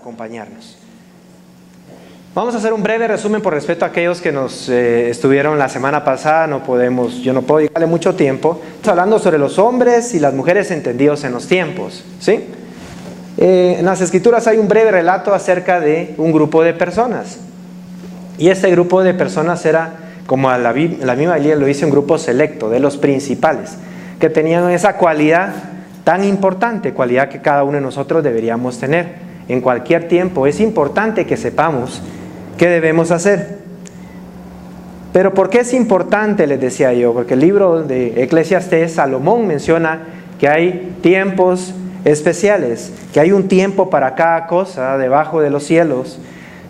acompañarnos. Vamos a hacer un breve resumen por respeto a aquellos que nos estuvieron la semana pasada. Yo no puedo dedicarle mucho tiempo. Estamos hablando sobre los hombres y las mujeres entendidos en los tiempos, ¿sí? En las Escrituras hay un breve relato acerca de un grupo de personas. Y este grupo de personas era, como la misma Biblia lo dice, un grupo selecto, de los principales, que tenían esa cualidad tan importante, cualidad que cada uno de nosotros deberíamos tener. En cualquier tiempo es importante que sepamos qué debemos hacer. Pero ¿por qué es importante? Les decía yo, porque el libro de Eclesiastés, Salomón menciona que hay tiempos especiales, que hay un tiempo para cada cosa debajo de los cielos.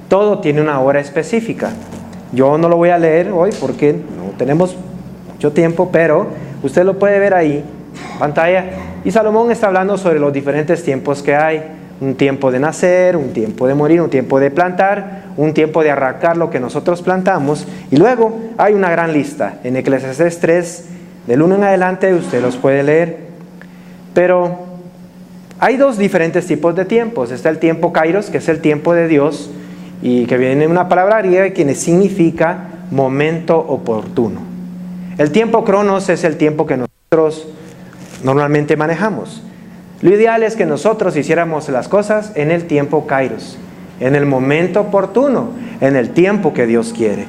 Todo tiene una hora específica. Yo no lo voy a leer hoy porque no tenemos mucho tiempo, pero usted lo puede ver ahí en pantalla. Y Salomón está hablando sobre los diferentes tiempos que hay. Un tiempo de nacer, un tiempo de morir, un tiempo de plantar, un tiempo de arrancar lo que nosotros plantamos. Y luego hay una gran lista. En Eclesiastés 3, del 1 en adelante, usted los puede leer. Pero hay dos diferentes tipos de tiempos. Está el tiempo Kairos, que es el tiempo de Dios, y que viene de una palabra griega que significa momento oportuno. El tiempo Cronos es el tiempo que nosotros normalmente manejamos. Lo ideal es que nosotros hiciéramos las cosas en el tiempo Kairos, en el momento oportuno, en el tiempo que Dios quiere.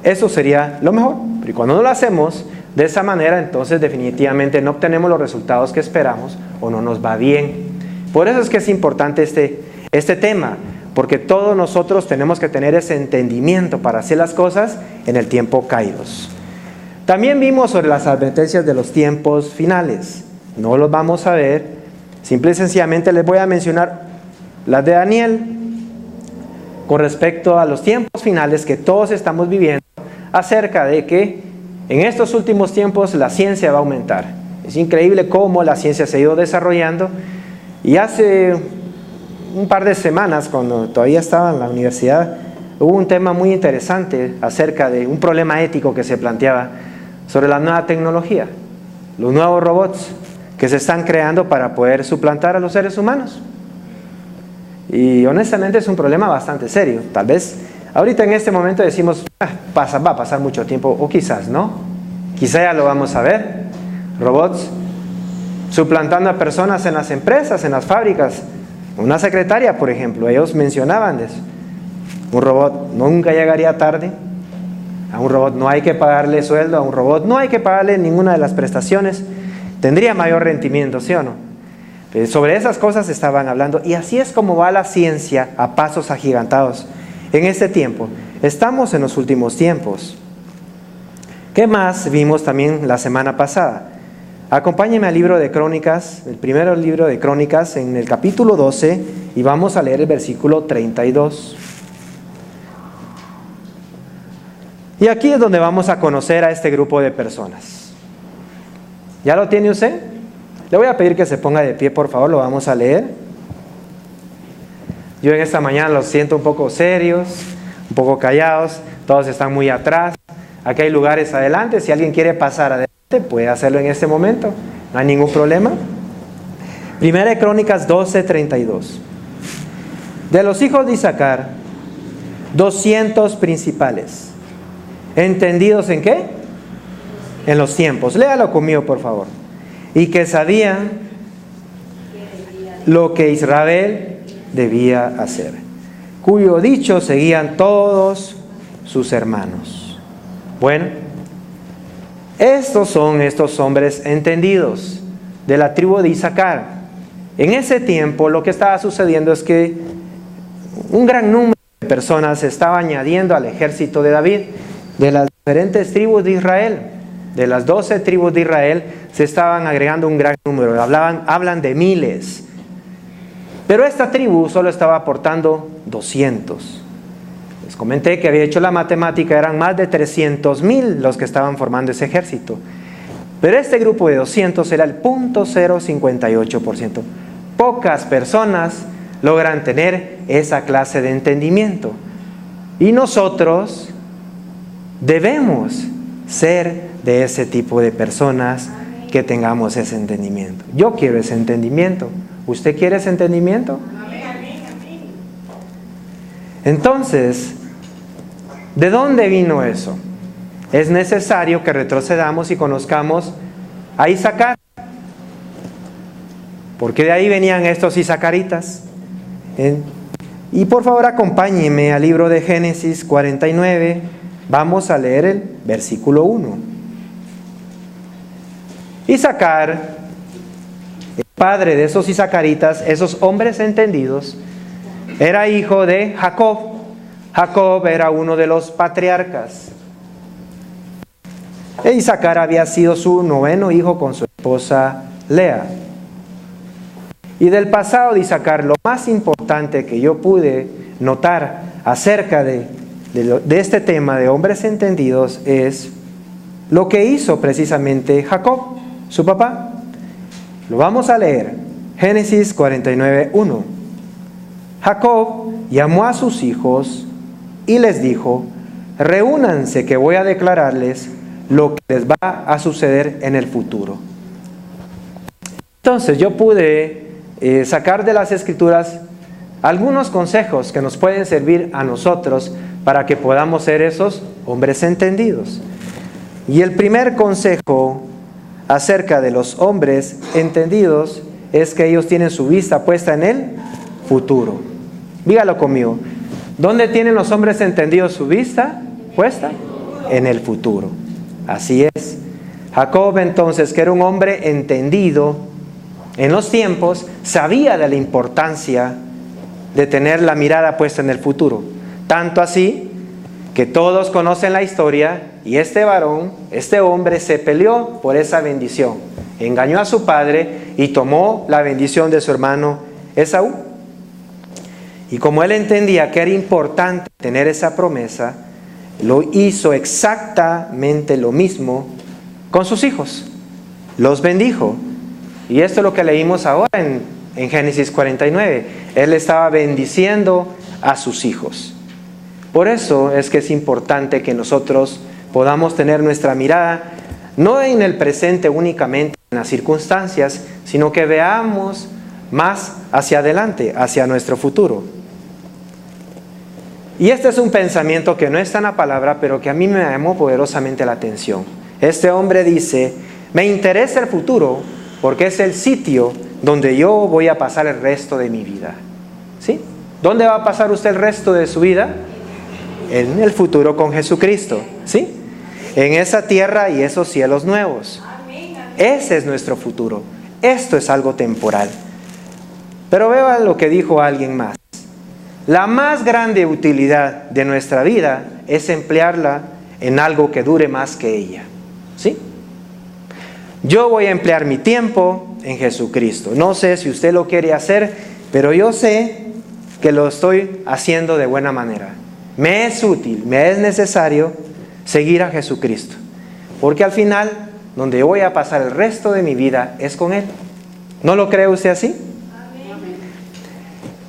Eso sería lo mejor. Pero cuando no lo hacemos de esa manera, entonces definitivamente no obtenemos los resultados que esperamos o no nos va bien. Por eso es que es importante este tema, porque todos nosotros tenemos que tener ese entendimiento para hacer las cosas en el tiempo Kairos. También vimos sobre las advertencias de los tiempos finales. No los vamos a ver. Simple y sencillamente les voy a mencionar las de Daniel con respecto a los tiempos finales que todos estamos viviendo, acerca de que en estos últimos tiempos la ciencia va a aumentar. Es increíble cómo la ciencia se ha ido desarrollando. Y hace un par de semanas, cuando todavía estaba en la universidad, hubo un tema muy interesante acerca de un problema ético que se planteaba sobre la nueva tecnología, los nuevos robots que se están creando para poder suplantar a los seres humanos. Y honestamente es un problema bastante serio. Tal vez ahorita en este momento decimos, va a pasar mucho tiempo, o quizás no. Quizá ya lo vamos a ver. Robots suplantando a personas en las empresas, en las fábricas. Una secretaria, por ejemplo, ellos mencionaban de eso. Un robot nunca llegaría tarde. A un robot no hay que pagarle sueldo, a un robot no hay que pagarle ninguna de las prestaciones. Tendría mayor rendimiento, ¿sí o no? Sobre esas cosas estaban hablando, y así es como va la ciencia a pasos agigantados en este tiempo. Estamos en los últimos tiempos. ¿Qué más vimos también la semana pasada? Acompáñenme al libro de Crónicas, el primer libro de Crónicas, en el capítulo 12, y vamos a leer el versículo 32. Y aquí es donde vamos a conocer a este grupo de personas. ¿Ya lo tiene usted? Le voy a pedir que se ponga de pie, por favor, lo vamos a leer. Yo en esta mañana los siento un poco serios, un poco callados, todos están muy atrás. Aquí hay lugares adelante, si alguien quiere pasar adelante, puede hacerlo en este momento, no hay ningún problema. Primera de Crónicas 12:32. De los hijos de Isaacar, 200 principales. ¿Entendidos en qué? En los tiempos. Léalo conmigo, por favor. Y que sabían lo que Israel debía hacer, cuyo dicho seguían todos sus hermanos. Bueno, estos son estos hombres entendidos de la tribu de Isaacar. En ese tiempo lo que estaba sucediendo es que un gran número de personas se estaba añadiendo al ejército de David, de las diferentes tribus de Israel. De las 12 tribus de Israel se estaban agregando un gran número, hablan de miles. Pero esta tribu solo estaba aportando 200. Les comenté que había hecho la matemática, eran más de 300,000 los que estaban formando ese ejército. Pero este grupo de 200 era el 0.058%. Pocas personas logran tener esa clase de entendimiento. Y nosotros debemos ser de ese tipo de personas que tengamos ese entendimiento. Yo quiero ese entendimiento. ¿Usted quiere ese entendimiento? Entonces, ¿de dónde vino eso? Es necesario que retrocedamos y conozcamos a Isaacar. Porque de ahí venían estos isacaritas. Y por favor acompáñenme al libro de Génesis 49. Vamos a leer el versículo 1. Isacar, el padre de esos isacaritas, esos hombres entendidos, era hijo de Jacob. Jacob era uno de los patriarcas. E Isacar había sido su 9º hijo con su esposa Lea. Y del pasado de Isacar, lo más importante que yo pude notar acerca de este tema de hombres entendidos es lo que hizo precisamente Jacob, su papá. Lo vamos a leer. Génesis 49:1. Jacob llamó a sus hijos y les dijo: reúnanse, que voy a declararles lo que les va a suceder en el futuro. Entonces yo pude sacar de las Escrituras algunos consejos que nos pueden servir a nosotros para que podamos ser esos hombres entendidos. Y el primer consejo acerca de los hombres entendidos es que ellos tienen su vista puesta en el futuro. Dígalo conmigo. ¿Dónde tienen los hombres entendidos su vista puesta? En el futuro. Así es. Jacob, entonces, que era un hombre entendido en los tiempos, sabía de la importancia de tener la mirada puesta en el futuro. Tanto así que todos conocen la historia, y este varón, este hombre, se peleó por esa bendición. Engañó a su padre y tomó la bendición de su hermano Esaú. Y como él entendía que era importante tener esa promesa, lo hizo exactamente lo mismo con sus hijos. Los bendijo. Y esto es lo que leímos ahora en Génesis 49. Él estaba bendiciendo a sus hijos. Por eso es que es importante que nosotros podamos tener nuestra mirada no en el presente únicamente, en las circunstancias, sino que veamos más hacia adelante, hacia nuestro futuro. Y este es un pensamiento que no está en la palabra, pero que a mí me llamó poderosamente la atención. Este hombre dice: me interesa el futuro porque es el sitio donde yo voy a pasar el resto de mi vida. ¿Sí? ¿Dónde va a pasar usted el resto de su vida? En el futuro con Jesucristo. ¿Sí? En esa tierra y esos cielos nuevos. Ese es nuestro futuro. Esto es algo temporal. Pero vean lo que dijo alguien más. La más grande utilidad de nuestra vida es emplearla en algo que dure más que ella. ¿Sí? Yo voy a emplear mi tiempo en Jesucristo. No sé si usted lo quiere hacer, pero yo sé que lo estoy haciendo de buena manera. Me es útil, me es necesario seguir a Jesucristo. Porque al final, donde yo voy a pasar el resto de mi vida es con Él. ¿No lo cree usted así? Amén.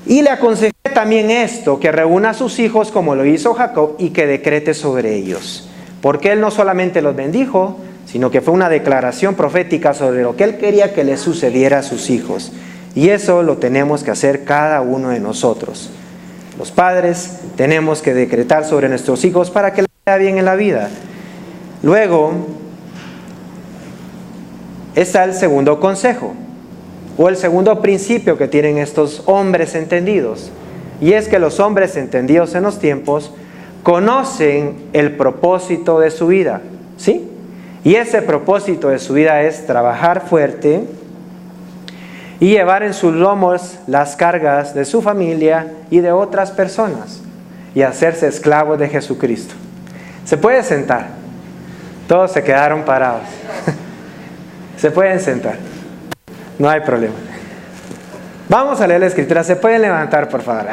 Y le aconsejé también esto, que reúna a sus hijos como lo hizo Jacob y que decrete sobre ellos. Porque Él no solamente los bendijo, sino que fue una declaración profética sobre lo que Él quería que le sucediera a sus hijos. Y eso lo tenemos que hacer cada uno de nosotros. Los padres tenemos que decretar sobre nuestros hijos para que les vaya bien en la vida. Luego está el segundo consejo, o el segundo principio que tienen estos hombres entendidos. Y es que los hombres entendidos en los tiempos conocen el propósito de su vida. ¿Sí? Y ese propósito de su vida es trabajar fuerte y llevar en sus lomos las cargas de su familia y de otras personas y hacerse esclavos de Jesucristo. Se puede sentar. Todos se quedaron parados. Se pueden sentar. No hay problema. Vamos a leer la Escritura. ¿Se pueden levantar, por favor?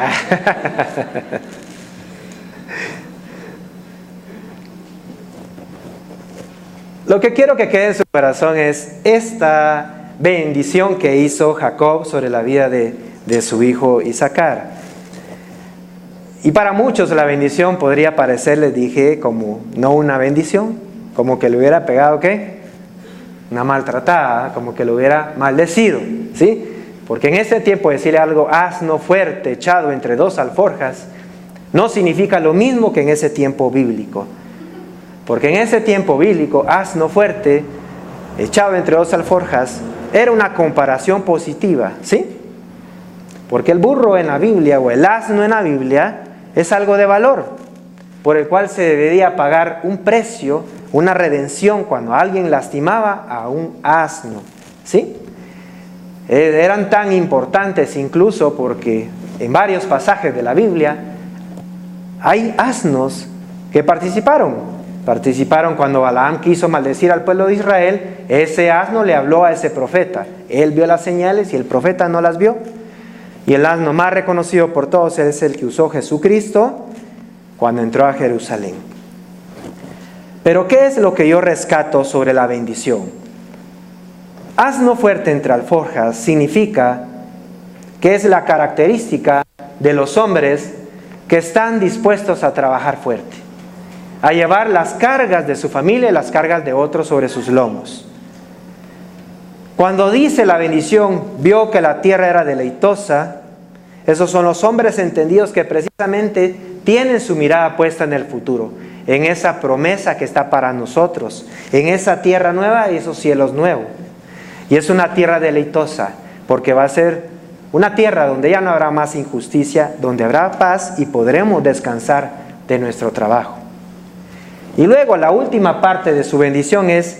Lo que quiero que quede en su corazón es esta bendición que hizo Jacob sobre la vida de su hijo Isacar. Y para muchos la bendición podría parecer, les dije, como no una bendición, como que le hubiera pegado, ¿qué? Una maltratada, como que lo hubiera maldecido, ¿sí? Porque en ese tiempo decirle algo asno fuerte echado entre dos alforjas no significa lo mismo que en ese tiempo bíblico. Porque en ese tiempo bíblico, asno fuerte, echado entre dos alforjas, era una comparación positiva, ¿sí? Porque el burro en la Biblia o el asno en la Biblia es algo de valor, por el cual se debería pagar un precio, una redención cuando alguien lastimaba a un asno, ¿sí? Eran tan importantes incluso porque en varios pasajes de la Biblia hay asnos que participaron cuando Balaam quiso maldecir al pueblo de Israel. Ese asno le habló a ese profeta, él vio las señales y el profeta no las vio. Y el asno más reconocido por todos es el que usó Jesucristo cuando entró a Jerusalén. Pero ¿qué es lo que yo rescato sobre la bendición? Asno fuerte entre alforjas significa que es la característica de los hombres que están dispuestos a trabajar fuerte, a llevar las cargas de su familia y las cargas de otros sobre sus lomos. Cuando dice la bendición, vio que la tierra era deleitosa, esos son los hombres entendidos que precisamente tienen su mirada puesta en el futuro, en esa promesa que está para nosotros, en esa tierra nueva y esos cielos nuevos. Y es una tierra deleitosa, porque va a ser una tierra donde ya no habrá más injusticia, donde habrá paz y podremos descansar de nuestro trabajo. Y luego la última parte de su bendición es,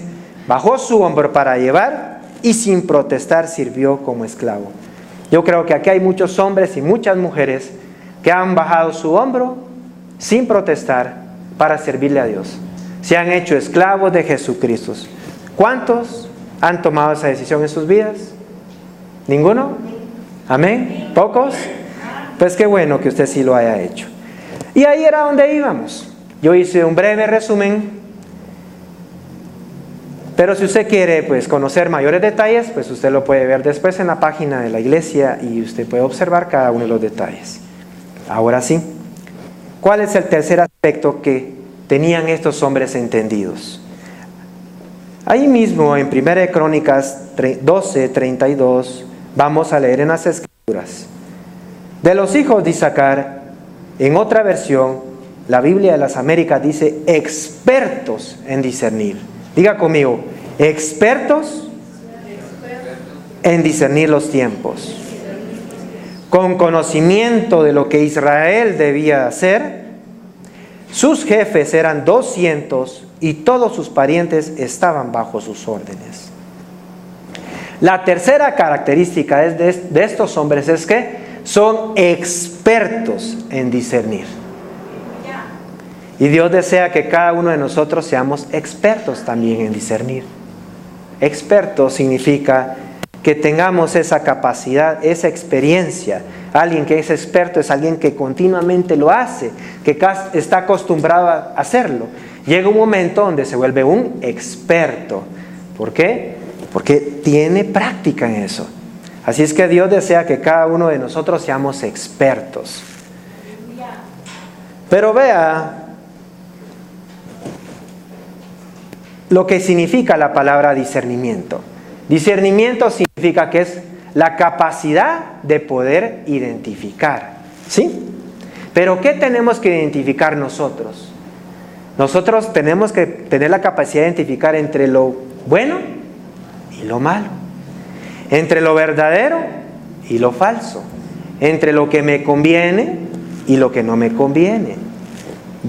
bajó su hombro para llevar y sin protestar sirvió como esclavo. Yo creo que aquí hay muchos hombres y muchas mujeres que han bajado su hombro sin protestar para servirle a Dios. Se han hecho esclavos de Jesucristo. ¿Cuántos han tomado esa decisión en sus vidas? ¿Ninguno? ¿Amén? ¿Pocos? Pues qué bueno que usted sí lo haya hecho. Y ahí era donde íbamos. Yo hice un breve resumen, pero si usted quiere pues conocer mayores detalles, pues usted lo puede ver después en la página de la iglesia y usted puede observar cada uno de los detalles. Ahora sí, ¿cuál es el tercer aspecto que tenían estos hombres entendidos? Ahí mismo en 1 Crónicas 12:32 vamos a leer en las Escrituras. De los hijos de Isaacar, en otra versión, la Biblia de las Américas dice expertos en discernir. Diga conmigo, expertos en discernir los tiempos. Con conocimiento de lo que Israel debía hacer, sus jefes eran 200 y todos sus parientes estaban bajo sus órdenes. La tercera característica de estos hombres es que son expertos en discernir. Y Dios desea que cada uno de nosotros seamos expertos también en discernir. Experto significa que tengamos esa capacidad, esa experiencia. Alguien que es experto es alguien que continuamente lo hace, que está acostumbrado a hacerlo. Llega un momento donde se vuelve un experto. ¿Por qué? Porque tiene práctica en eso. Así es que Dios desea que cada uno de nosotros seamos expertos. Pero vea lo que significa la palabra discernimiento. Discernimiento significa que es la capacidad de poder identificar, ¿sí? Pero ¿qué tenemos que identificar nosotros? Nosotros tenemos que tener la capacidad de identificar entre lo bueno y lo malo, entre lo verdadero y lo falso, entre lo que me conviene y lo que no me conviene.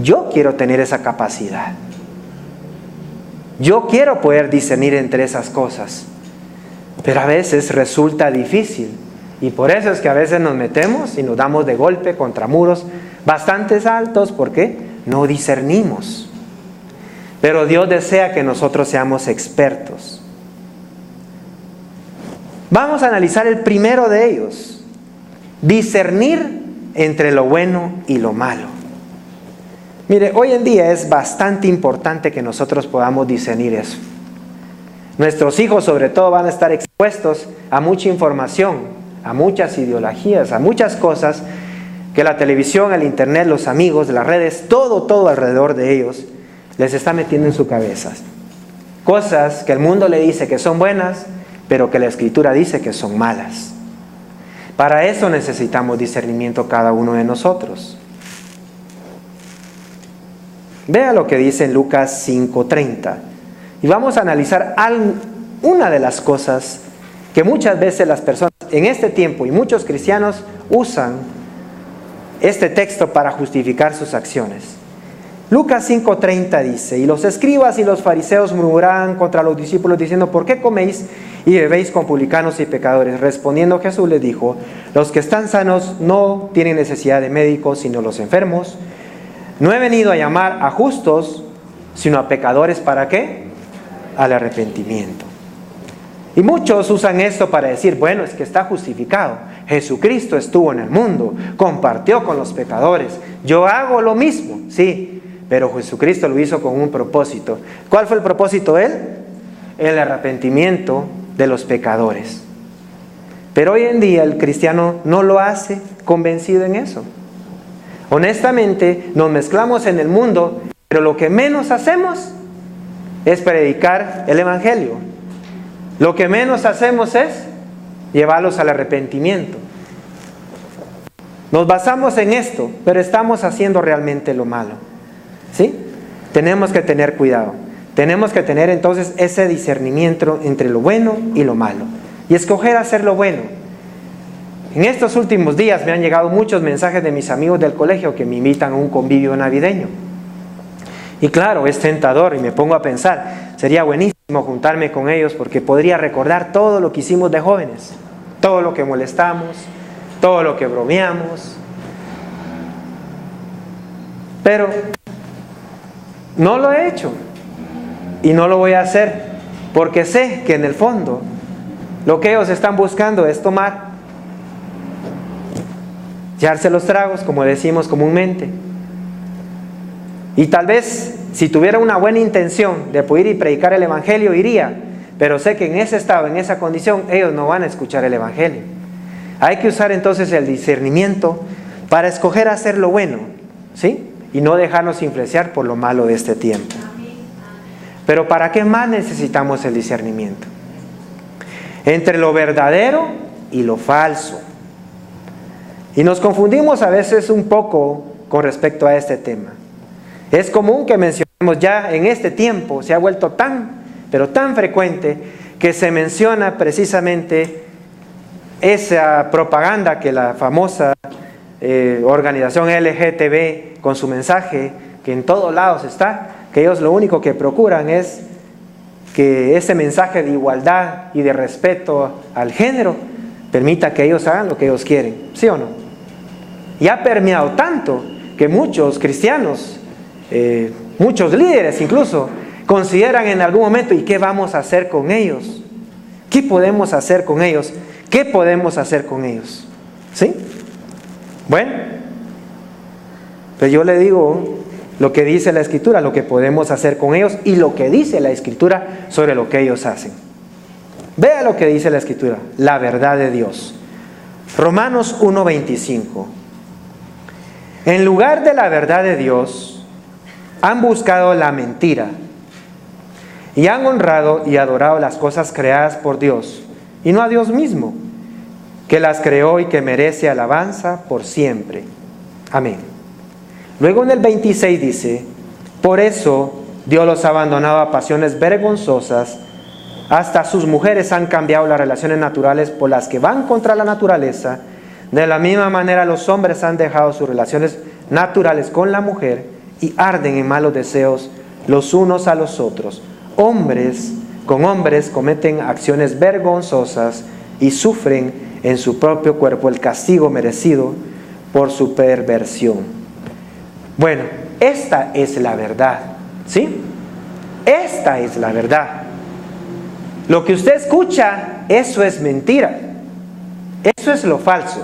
Yo quiero tener esa capacidad. Yo quiero poder discernir entre esas cosas, pero a veces resulta difícil y por eso es que a veces nos metemos y nos damos de golpe contra muros bastante altos porque no discernimos. Pero Dios desea que nosotros seamos expertos. Vamos a analizar el primero de ellos, discernir entre lo bueno y lo malo. Mire, hoy en día es bastante importante que nosotros podamos discernir eso. Nuestros hijos sobre todo van a estar expuestos a mucha información, a muchas ideologías, a muchas cosas que la televisión, el internet, los amigos, las redes, todo alrededor de ellos les está metiendo en su cabeza. Cosas que el mundo le dice que son buenas, pero que la Escritura dice que son malas. Para eso necesitamos discernimiento cada uno de nosotros. Vea lo que dice en Lucas 5:30. Y vamos a analizar una de las cosas que muchas veces las personas en este tiempo y muchos cristianos usan este texto para justificar sus acciones. Lucas 5:30 dice: y los escribas y los fariseos murmuraban contra los discípulos diciendo: ¿por qué coméis y bebéis con publicanos y pecadores? Respondiendo Jesús les dijo: los que están sanos no tienen necesidad de médicos, sino los enfermos. No he venido a llamar a justos, sino a pecadores. ¿Para qué? Al arrepentimiento. Y muchos usan esto para decir: bueno, es que está justificado. Jesucristo estuvo en el mundo, compartió con los pecadores. Yo hago lo mismo, sí, pero Jesucristo lo hizo con un propósito. ¿Cuál fue el propósito de Él? El arrepentimiento de los pecadores. Pero hoy en día el cristiano no lo hace convencido en eso. Honestamente, nos mezclamos en el mundo, pero lo que menos hacemos es predicar el Evangelio. Lo que menos hacemos es llevarlos al arrepentimiento. Nos basamos en esto, pero estamos haciendo realmente lo malo. ¿Sí? Tenemos que tener cuidado. Tenemos que tener entonces ese discernimiento entre lo bueno y lo malo. Y escoger hacer lo bueno. En estos últimos días me han llegado muchos mensajes de mis amigos del colegio que me invitan a un convivio navideño. Y claro, es tentador y me pongo a pensar, sería buenísimo juntarme con ellos porque podría recordar todo lo que hicimos de jóvenes. Todo lo que molestamos, todo lo que bromeamos. Pero no lo he hecho y no lo voy a hacer porque sé que en el fondo lo que ellos están buscando es tomar, echarse los tragos, como decimos comúnmente. Y tal vez si tuviera una buena intención de poder ir y predicar el Evangelio, iría, pero sé que en ese estado, en esa condición, ellos no van a escuchar el Evangelio. Hay que usar entonces el discernimiento para escoger hacer lo bueno, ¿sí? Y no dejarnos influenciar por lo malo de este tiempo. Pero ¿para qué más necesitamos el discernimiento? Entre lo verdadero y lo falso. Y nos confundimos a veces un poco con respecto a este tema. Es común que mencionemos ya en este tiempo, se ha vuelto pero tan frecuente, que se menciona precisamente esa propaganda que la famosa organización LGTB, con su mensaje, que en todos lados está, que ellos lo único que procuran es que ese mensaje de igualdad y de respeto al género permita que ellos hagan lo que ellos quieren, ¿sí o no? Y ha permeado tanto que muchos cristianos, muchos líderes incluso, consideran en algún momento: ¿y qué vamos a hacer con ellos? ¿Qué podemos hacer con ellos? ¿Qué podemos hacer con ellos? ¿Sí? Bueno, pues yo le digo lo que dice la Escritura, lo que podemos hacer con ellos y lo que dice la Escritura sobre lo que ellos hacen. Vea lo que dice la Escritura, la verdad de Dios. Romanos 1:25. En lugar de la verdad de Dios, han buscado la mentira y han honrado y adorado las cosas creadas por Dios y no a Dios mismo, que las creó y que merece alabanza por siempre. Amén. Luego en el 26 dice: por eso Dios los ha abandonado a pasiones vergonzosas, hasta sus mujeres han cambiado las relaciones naturales por las que van contra la naturaleza. De la misma manera los hombres han dejado sus relaciones naturales con la mujer y arden en malos deseos los unos a los otros. Hombres con hombres cometen acciones vergonzosas y sufren en su propio cuerpo el castigo merecido por su perversión. Bueno, esta es la verdad, ¿sí? Esta es la verdad. Lo que usted escucha, eso es mentira. Eso es lo falso.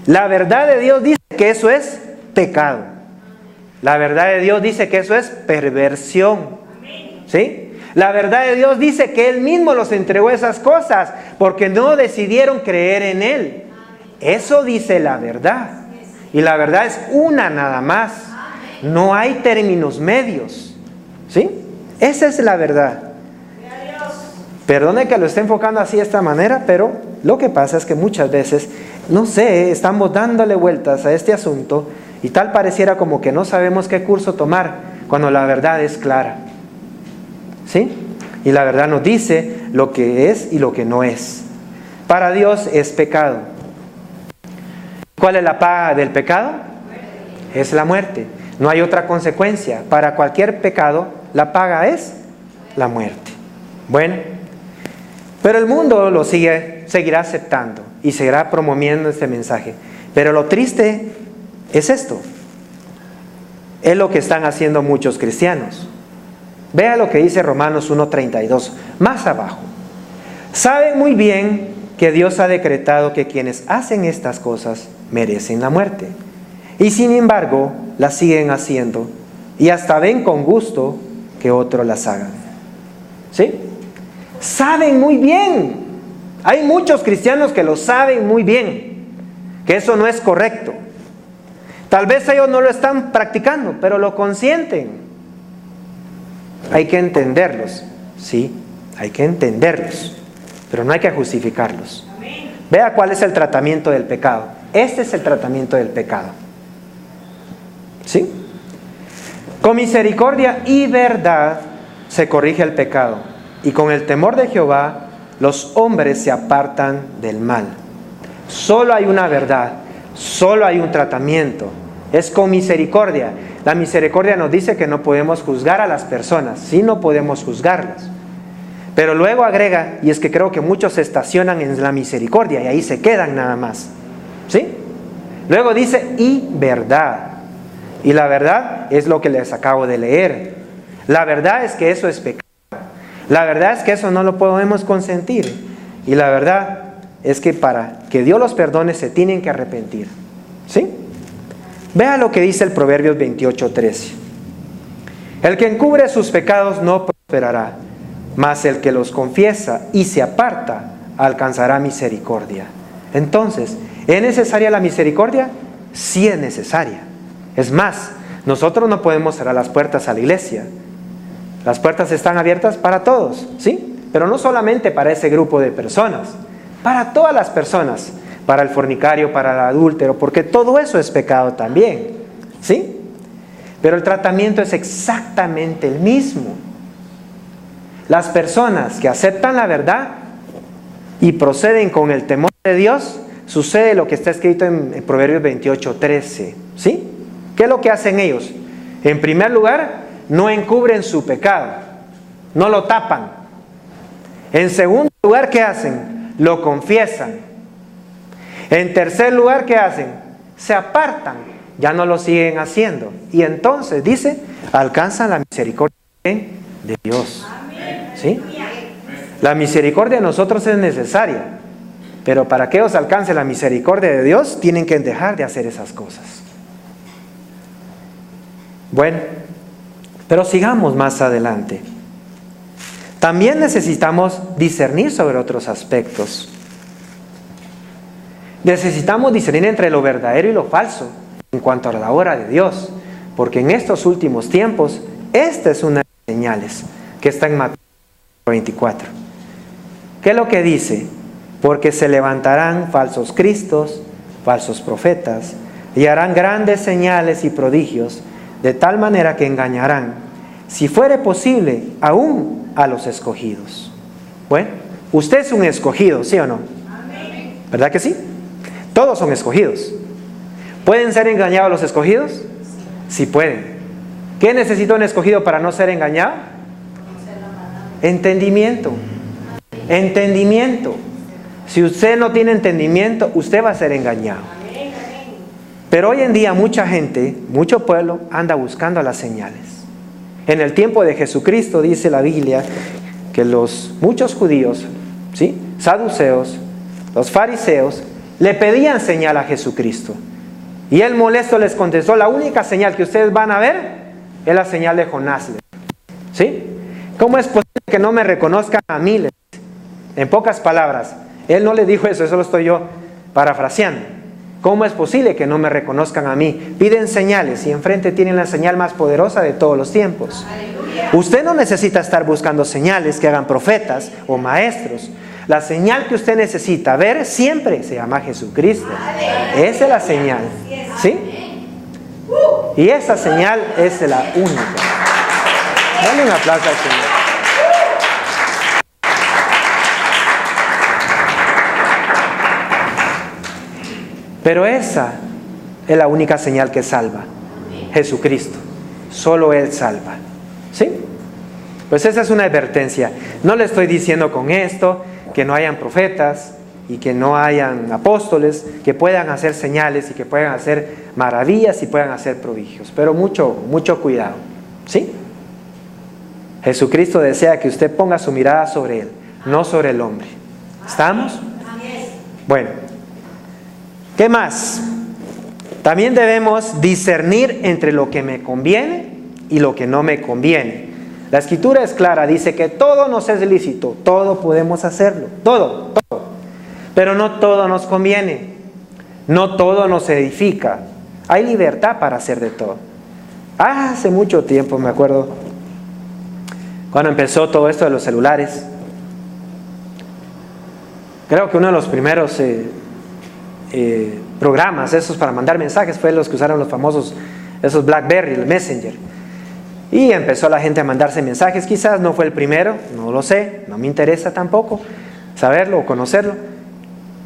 La verdad de Dios dice que eso es pecado. La verdad de Dios dice que eso es perversión, ¿sí? La verdad de Dios dice que Él mismo los entregó esas cosas porque no decidieron creer en Él. Eso dice la verdad. Y la verdad es una nada más. No hay términos medios, ¿sí? Esa es la verdad. Perdone que lo esté enfocando así de esta manera, pero lo que pasa es que muchas veces, no sé, estamos dándole vueltas a este asunto y tal pareciera como que no sabemos qué curso tomar cuando la verdad es clara. ¿Sí? Y la verdad nos dice lo que es y lo que no es. Para Dios es pecado. ¿Cuál es la paga del pecado? Es la muerte. No hay otra consecuencia. Para cualquier pecado, la paga es la muerte. Bueno, pero el mundo lo seguirá aceptando y seguirá promoviendo este mensaje. Pero lo triste es esto. Es lo que están haciendo muchos cristianos. Vea lo que dice Romanos 1:32, más abajo. Saben muy bien que Dios ha decretado que quienes hacen estas cosas merecen la muerte. Y sin embargo, las siguen haciendo y hasta ven con gusto que otros las hagan. ¿Sí? Saben muy bien. Hay muchos cristianos que lo saben muy bien, que eso no es correcto. Tal vez ellos no lo están practicando, pero lo consienten. Hay que entenderlos, sí, hay que entenderlos, pero no hay que justificarlos. Vea cuál es el tratamiento del pecado. Este es el tratamiento del pecado. ¿Sí? Con misericordia y verdad se corrige el pecado, y con el temor de Jehová los hombres se apartan del mal. Solo hay una verdad, solo hay un tratamiento. Es con misericordia. La misericordia nos dice que no podemos juzgar a las personas, sí no podemos juzgarlas. Pero luego agrega, y es que creo que muchos se estacionan en la misericordia y ahí se quedan nada más. ¿Sí? Luego dice, y verdad. Y la verdad es lo que les acabo de leer. La verdad es que eso es pecado. La verdad es que eso no lo podemos consentir. Y la verdad es que para que Dios los perdone se tienen que arrepentir. ¿Sí? Vea lo que dice el Proverbios 28:13. El que encubre sus pecados no prosperará, mas el que los confiesa y se aparta alcanzará misericordia. Entonces, ¿es necesaria la misericordia? Sí es necesaria. Es más, nosotros no podemos cerrar las puertas a la iglesia. Las puertas están abiertas para todos, ¿sí? Pero no solamente para ese grupo de personas, para todas las personas. Para el fornicario, para el adúltero, porque todo eso es pecado también, ¿sí? Pero el tratamiento es exactamente el mismo. Las personas que aceptan la verdad y proceden con el temor de Dios, sucede lo que está escrito en Proverbios 28:13, ¿sí? ¿Qué es lo que hacen ellos? En primer lugar, no encubren su pecado, no lo tapan. En segundo lugar, ¿qué hacen? Lo confiesan. En tercer lugar, ¿qué hacen? Se apartan, ya no lo siguen haciendo. Y entonces, dice, alcanzan la misericordia de Dios. ¿Sí? La misericordia de nosotros es necesaria, pero para que ellos alcancen la misericordia de Dios, tienen que dejar de hacer esas cosas. Bueno, pero sigamos más adelante. También necesitamos discernir sobre otros aspectos. Necesitamos discernir entre lo verdadero y lo falso en cuanto a la obra de Dios, porque en estos últimos tiempos, esta es una de las señales que está en Mateo 24. ¿Qué es lo que dice? Porque se levantarán falsos cristos, falsos profetas, y harán grandes señales y prodigios, de tal manera que engañarán, si fuere posible, aún a los escogidos. Bueno, usted es un escogido, ¿sí o no? ¿Verdad que sí? Todos son escogidos. ¿Pueden ser engañados los escogidos? Sí pueden. ¿Qué necesita un escogido para no ser engañado? Entendimiento. Entendimiento. Si usted no tiene entendimiento, usted va a ser engañado. Pero hoy en día mucha gente, mucho pueblo, anda buscando las señales. En el tiempo de Jesucristo dice la Biblia que muchos judíos, ¿sí?, saduceos, los fariseos, le pedían señal a Jesucristo. Y él molesto les contestó, la única señal que ustedes van a ver es la señal de Jonás. ¿Sí? ¿Cómo es posible que no me reconozcan a mí? En pocas palabras, él no le dijo eso, eso lo estoy yo parafraseando. ¿Cómo es posible que no me reconozcan a mí? Piden señales y enfrente tienen la señal más poderosa de todos los tiempos. Usted no necesita estar buscando señales que hagan profetas o maestros. La señal que usted necesita ver siempre se llama Jesucristo. Esa es la señal, ¿sí? Y esa señal es la única. Dale un aplauso al Señor. Pero esa es la única señal que salva. Jesucristo. Solo Él salva. ¿Sí? Pues esa es una advertencia. No le estoy diciendo con esto que no hayan profetas y que no hayan apóstoles que puedan hacer señales y que puedan hacer maravillas y puedan hacer prodigios. Pero mucho cuidado. ¿Sí? Jesucristo desea que usted ponga su mirada sobre Él, no sobre el hombre. ¿Estamos? Bueno. ¿Qué más? También debemos discernir entre lo que me conviene y lo que no me conviene. La Escritura es clara, dice que todo nos es lícito, todo podemos hacerlo, todo. Pero no todo nos conviene, no todo nos edifica. Hay libertad para hacer de todo. Hace mucho tiempo, me acuerdo, cuando empezó todo esto de los celulares, creo que uno de los primeros programas esos para mandar mensajes fue los que usaron los famosos, esos BlackBerry, el Messenger. Y empezó la gente a mandarse mensajes. Quizás no fue el primero, no lo sé, no me interesa tampoco saberlo o conocerlo.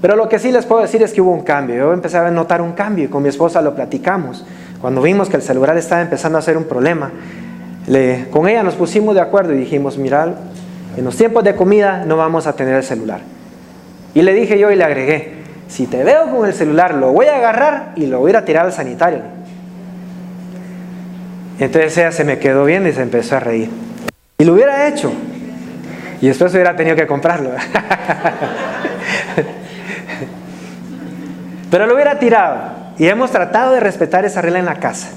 Pero lo que sí les puedo decir es que hubo un cambio. Yo empecé a notar un cambio y con mi esposa lo platicamos. Cuando vimos que el celular estaba empezando a ser un problema, con ella nos pusimos de acuerdo y dijimos, mira, en los tiempos de comida no vamos a tener el celular. Y le dije yo y le agregué, si te veo con el celular lo voy a agarrar y lo voy a ir a tirar al sanitario. Entonces ella se me quedó viendo y se empezó a reír. Y lo hubiera hecho. Y después hubiera tenido que comprarlo. Pero lo hubiera tirado. Y hemos tratado de respetar esa regla en la casa.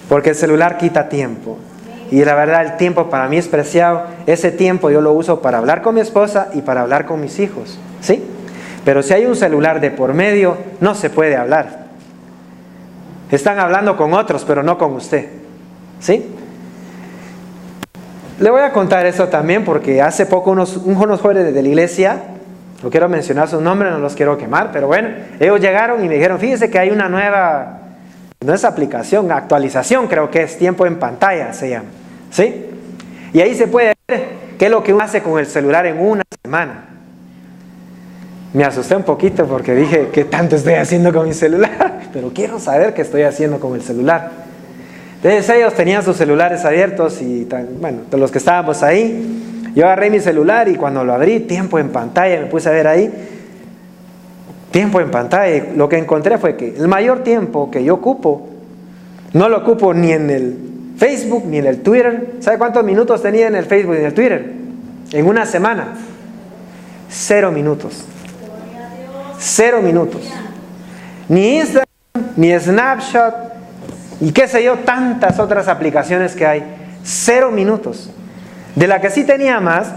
Porque el celular quita tiempo. Y la verdad el tiempo para mí es preciado. Ese tiempo yo lo uso para hablar con mi esposa y para hablar con mis hijos. ¿Sí? Pero si hay un celular de por medio, no se puede hablar. Están hablando con otros, pero no con usted. ¿Sí? Le voy a contar eso también porque hace poco unos jóvenes de la iglesia, no quiero mencionar sus nombres, no los quiero quemar, pero bueno, ellos llegaron y me dijeron, fíjese que hay una nueva, no es aplicación, actualización, creo que es tiempo en pantalla, se llama. ¿Sí? Y ahí se puede ver qué es lo que uno hace con el celular en una semana. Me asusté un poquito porque dije, ¿qué tanto estoy haciendo con mi celular? Pero quiero saber qué estoy haciendo con el celular. Entonces ellos tenían sus celulares abiertos y, bueno, de los que estábamos ahí, yo agarré mi celular y cuando lo abrí, tiempo en pantalla, me puse a ver ahí, tiempo en pantalla. Lo que encontré fue que el mayor tiempo que yo ocupo, no lo ocupo ni en el Facebook ni en el Twitter. ¿Sabe cuántos minutos tenía en el Facebook y en el Twitter? En una semana. 0 minutos. 0 minutos. Ni Instagram, ni Snapchat, y qué sé yo, tantas otras aplicaciones que hay. 0 minutos. De la que sí tenía más,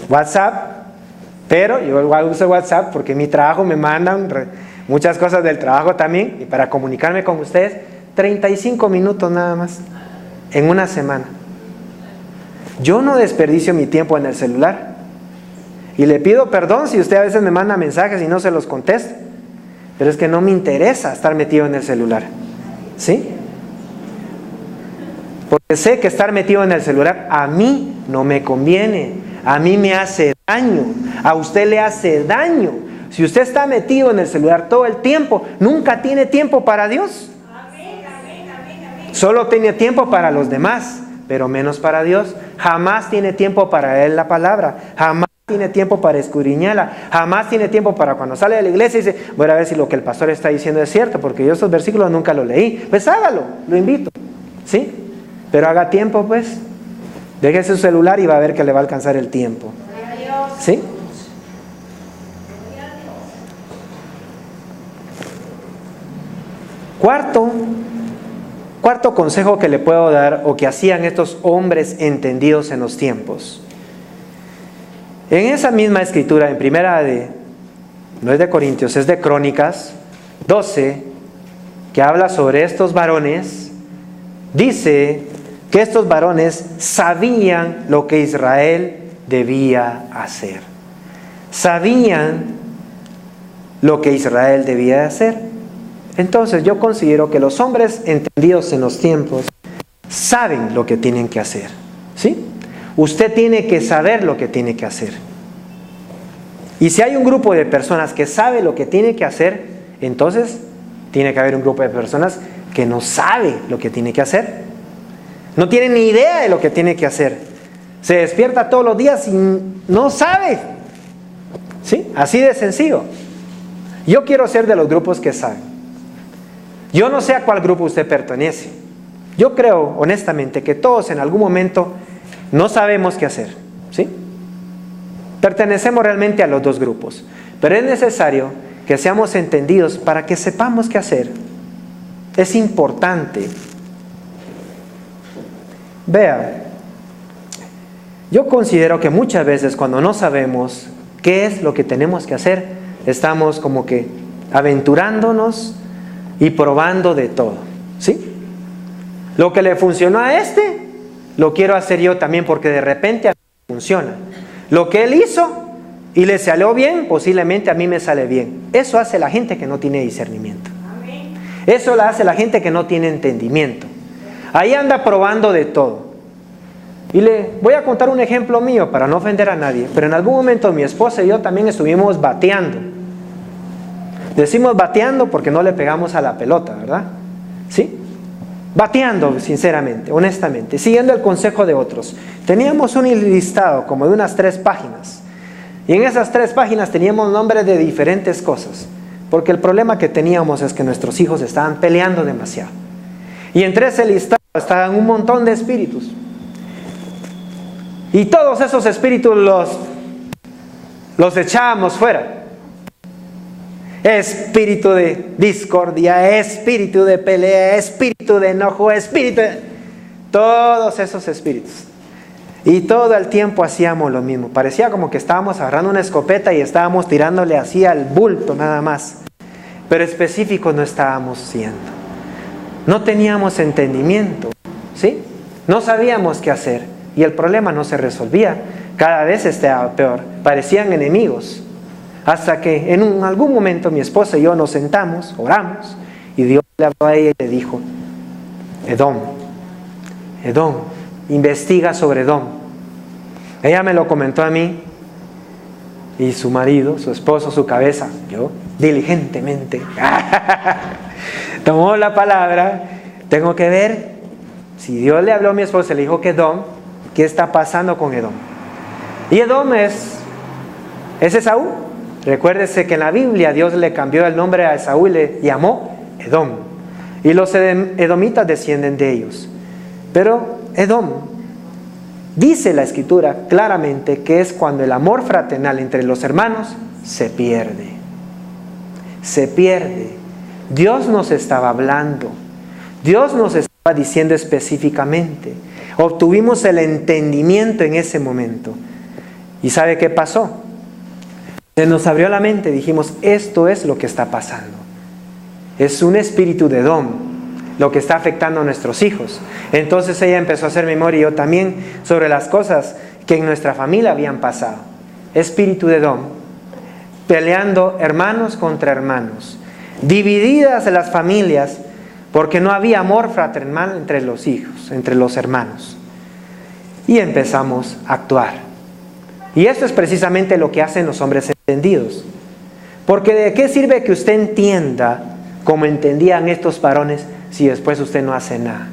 WhatsApp, pero yo igual uso WhatsApp porque mi trabajo me mandan muchas cosas del trabajo también, y para comunicarme con ustedes, 35 minutos nada más, en una semana. Yo no desperdicio mi tiempo en el celular. Y le pido perdón si usted a veces me manda mensajes y no se los contesto. Pero es que no me interesa estar metido en el celular. ¿Sí? Porque sé que estar metido en el celular a mí no me conviene. A mí me hace daño. A usted le hace daño. Si usted está metido en el celular todo el tiempo, nunca tiene tiempo para Dios. Solo tiene tiempo para los demás, pero menos para Dios. Jamás tiene tiempo para leer la palabra. Jamás tiene tiempo para escudriñarla, jamás tiene tiempo para cuando sale de la iglesia y dice, voy a ver si lo que el pastor está diciendo es cierto, porque yo estos versículos nunca los leí. Pues hágalo, lo invito, ¿sí? Pero haga tiempo pues, deje su celular y va a ver que le va a alcanzar el tiempo, ¿sí? Cuarto consejo que le puedo dar, o que hacían estos hombres entendidos en los tiempos. En esa misma escritura, en no es de Corintios, es de Crónicas 12, que habla sobre estos varones, dice que estos varones sabían lo que Israel debía hacer. Sabían lo que Israel debía hacer. Entonces yo considero que los hombres entendidos en los tiempos saben lo que tienen que hacer, ¿sí? Usted tiene que saber lo que tiene que hacer. Y si hay un grupo de personas que sabe lo que tiene que hacer, entonces tiene que haber un grupo de personas que no sabe lo que tiene que hacer. No tiene ni idea de lo que tiene que hacer. Se despierta todos los días y no sabe. ¿Sí? Así de sencillo. Yo quiero ser de los grupos que saben. Yo no sé a cuál grupo usted pertenece. Yo creo, honestamente, que todos en algún momento no sabemos qué hacer. ¿Sí? Pertenecemos realmente a los dos grupos. Pero es necesario que seamos entendidos para que sepamos qué hacer. Es importante. Vea, yo considero que muchas veces cuando no sabemos qué es lo que tenemos que hacer, estamos como que aventurándonos y probando de todo, ¿sí? Lo que le funcionó a este, lo quiero hacer yo también porque de repente a mí me funciona. Lo que él hizo y le salió bien, posiblemente a mí me sale bien. Eso hace la gente que no tiene discernimiento. Eso lo hace la gente que no tiene entendimiento. Ahí anda probando de todo. Y le voy a contar un ejemplo mío para no ofender a nadie. Pero en algún momento mi esposa y yo también estuvimos bateando. Decimos bateando porque no le pegamos a la pelota, ¿verdad? ¿Sí? Bateando, sinceramente, honestamente, siguiendo el consejo de otros. Teníamos un listado como de unas 3 páginas. Y en esas 3 páginas teníamos nombres de diferentes cosas. Porque el problema que teníamos es que nuestros hijos estaban peleando demasiado. Y entre ese listado estaban un montón de espíritus. Y todos esos espíritus los echábamos fuera. Espíritu de discordia, espíritu de pelea, espíritu de enojo, espíritu de... Todos esos espíritus. Y todo el tiempo hacíamos lo mismo. Parecía como que estábamos agarrando una escopeta y estábamos tirándole así al bulto nada más. Pero específicos no estábamos siendo. No teníamos entendimiento, ¿sí? No sabíamos qué hacer y el problema no se resolvía. Cada vez estaba peor. Parecían enemigos. Hasta que en algún momento mi esposa y yo nos sentamos, oramos y Dios le habló a ella y le dijo: Edom, investiga sobre Edom. Ella me lo comentó a mí y su marido, su esposo, su cabeza, yo diligentemente tomó la palabra. Tengo que ver si Dios le habló a mi esposa y le dijo que Edom, ¿qué está pasando con Edom? Y Edom es Esaú. Recuérdese que en la Biblia Dios le cambió el nombre a Esaú y le llamó Edom. Y los edomitas descienden de ellos. Pero Edom, dice la Escritura claramente que es cuando el amor fraternal entre los hermanos se pierde. Se pierde. Dios nos estaba hablando. Dios nos estaba diciendo específicamente. Obtuvimos el entendimiento en ese momento. ¿Y sabe qué pasó? Se nos abrió la mente, dijimos, esto es lo que está pasando. Es un espíritu de Edom lo que está afectando a nuestros hijos. Entonces ella empezó a hacer memoria y yo también sobre las cosas que en nuestra familia habían pasado. Espíritu de Edom, peleando hermanos contra hermanos, divididas las familias porque no había amor fraternal entre los hijos, entre los hermanos. Y empezamos a actuar. Y esto es precisamente lo que hacen los hombres entendidos. Porque ¿de qué sirve que usted entienda como entendían estos varones si después usted no hace nada?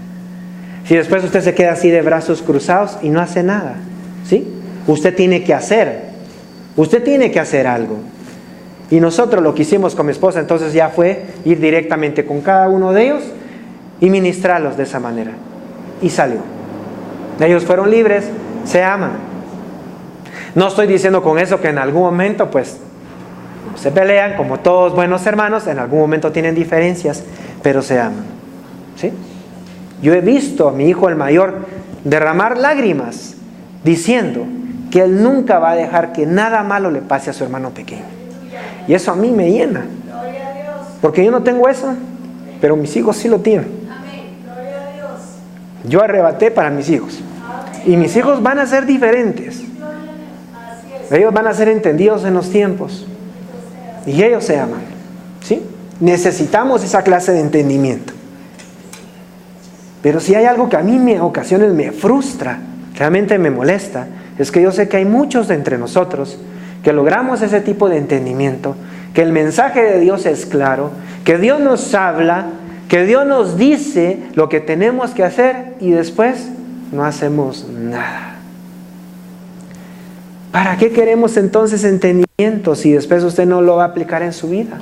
Si después usted se queda así de brazos cruzados y no hace nada, ¿sí? Usted tiene que hacer. Usted tiene que hacer algo. Y nosotros lo que hicimos con mi esposa entonces ya fue ir directamente con cada uno de ellos y ministrarlos de esa manera. Y salió. Ellos fueron libres, se aman. No estoy diciendo con eso que en algún momento pues se pelean, como todos buenos hermanos, en algún momento tienen diferencias, pero se aman, ¿sí? Yo he visto a mi hijo el mayor derramar lágrimas diciendo que él nunca va a dejar que nada malo le pase a su hermano pequeño. Y eso a mí me llena, porque yo no tengo eso, pero mis hijos sí lo tienen. Yo arrebaté para mis hijos y mis hijos van a ser diferentes. Ellos van a ser entendidos en los tiempos y ellos se aman, ¿sí? Necesitamos esa clase de entendimiento. Pero si hay algo que a mí en ocasiones me frustra, realmente me molesta, es que yo sé que hay muchos de entre nosotros que logramos ese tipo de entendimiento, que el mensaje de Dios es claro, que Dios nos habla, que Dios nos dice lo que tenemos que hacer y después no hacemos nada. ¿Para qué queremos entonces entendimiento si después usted no lo va a aplicar en su vida?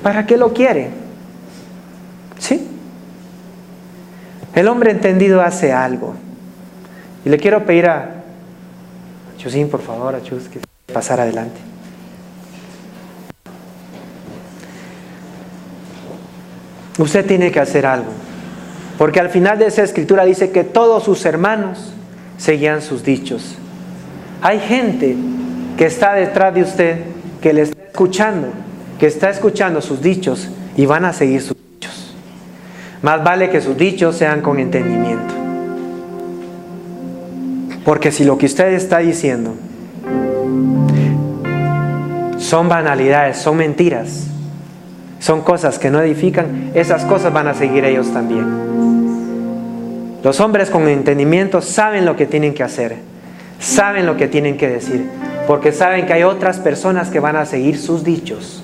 ¿Para qué lo quiere? ¿Sí? El hombre entendido hace algo. Y le quiero pedir a Chusín, por favor, a Chus, que pasar adelante. Usted tiene que hacer algo. Porque al final de esa escritura dice que todos sus hermanos seguían sus dichos. Hay gente que está detrás de usted, que le está escuchando, que está escuchando sus dichos y van a seguir sus dichos. Más vale que sus dichos sean con entendimiento. Porque si lo que usted está diciendo son banalidades, son mentiras, son cosas que no edifican, esas cosas van a seguir ellos también. Los hombres con entendimiento saben lo que tienen que hacer, saben lo que tienen que decir, porque saben que hay otras personas que van a seguir sus dichos.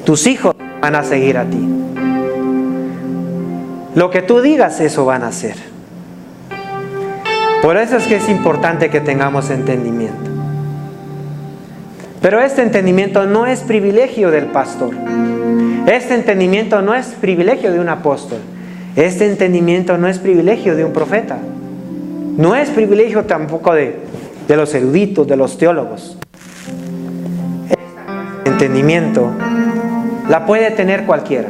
Tus hijos van a seguir a ti. Lo que tú digas, eso van a hacer. Por eso es que es importante que tengamos entendimiento. Pero este entendimiento no es privilegio del pastor. Este entendimiento no es privilegio de un apóstol. Este entendimiento no es privilegio de un profeta. No es privilegio tampoco de los eruditos, de los teólogos. Este entendimiento la puede tener cualquiera.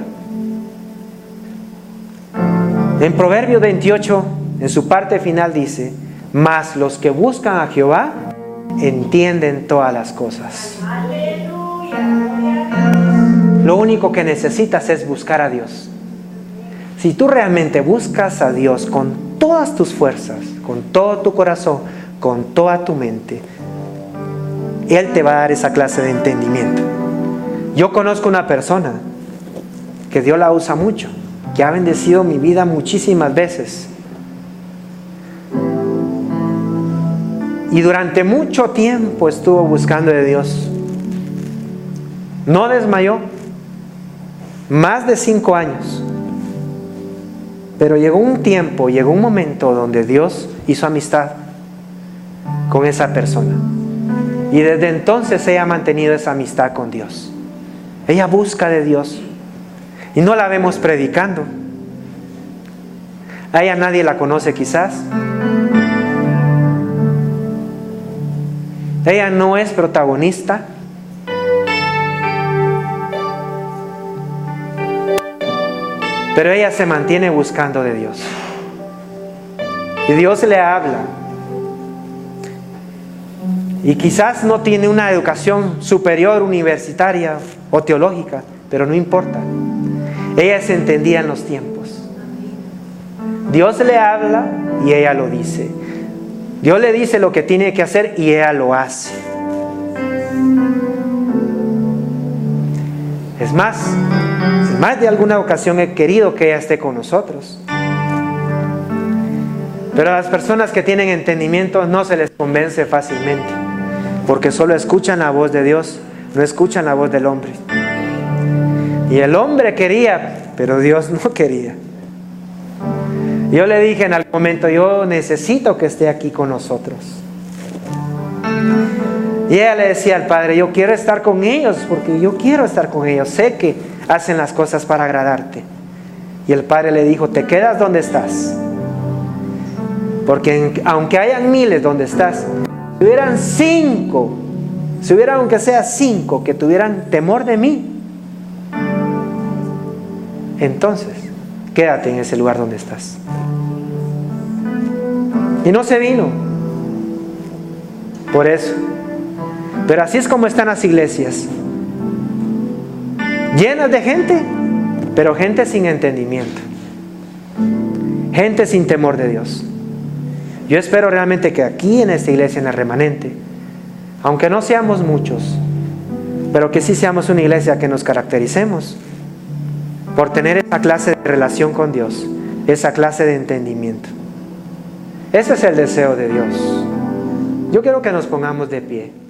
En Proverbios 28, en su parte final dice: mas los que buscan a Jehová entienden todas las cosas. Lo único que necesitas es buscar a Dios. Si tú realmente buscas a Dios con todas tus fuerzas, con todo tu corazón, con toda tu mente, Él te va a dar esa clase de entendimiento. Yo conozco una persona que Dios la usa mucho, que ha bendecido mi vida muchísimas veces. Y durante mucho tiempo estuvo buscando de Dios. No desmayó. Más de 5 años. Pero llegó un tiempo, llegó un momento donde Dios hizo amistad con esa persona. Y desde entonces ella ha mantenido esa amistad con Dios. Ella busca de Dios. Y no la vemos predicando. A ella nadie la conoce quizás. Ella no es protagonista. Pero ella se mantiene buscando de Dios. Y Dios le habla. Y quizás no tiene una educación superior, universitaria o teológica, pero no importa. Ella se entendía en los tiempos. Dios le habla y ella lo dice. Dios le dice lo que tiene que hacer y ella lo hace. Es más, en más de alguna ocasión he querido que ella esté con nosotros. Pero a las personas que tienen entendimiento no se les convence fácilmente, porque solo escuchan la voz de Dios, no escuchan la voz del hombre. Y el hombre quería, pero Dios no quería. Yo le dije en algún momento: yo necesito que esté aquí con nosotros. Y ella le decía al Padre: yo quiero estar con ellos, porque yo quiero estar con ellos. Sé que hacen las cosas para agradarte. Y el Padre le dijo: te quedas donde estás. Porque aunque hayan miles donde estás, si hubieran 5, si hubiera aunque sea 5 que tuvieran temor de mí, entonces quédate en ese lugar donde estás. Y no se vino por eso. Pero así es como están las iglesias, llenas de gente, pero gente sin entendimiento, gente sin temor de Dios. Yo espero realmente que aquí en esta iglesia, en el remanente, aunque no seamos muchos, pero que sí seamos una iglesia que nos caractericemos por tener esa clase de relación con Dios, esa clase de entendimiento. Ese es el deseo de Dios. Yo quiero que nos pongamos de pie.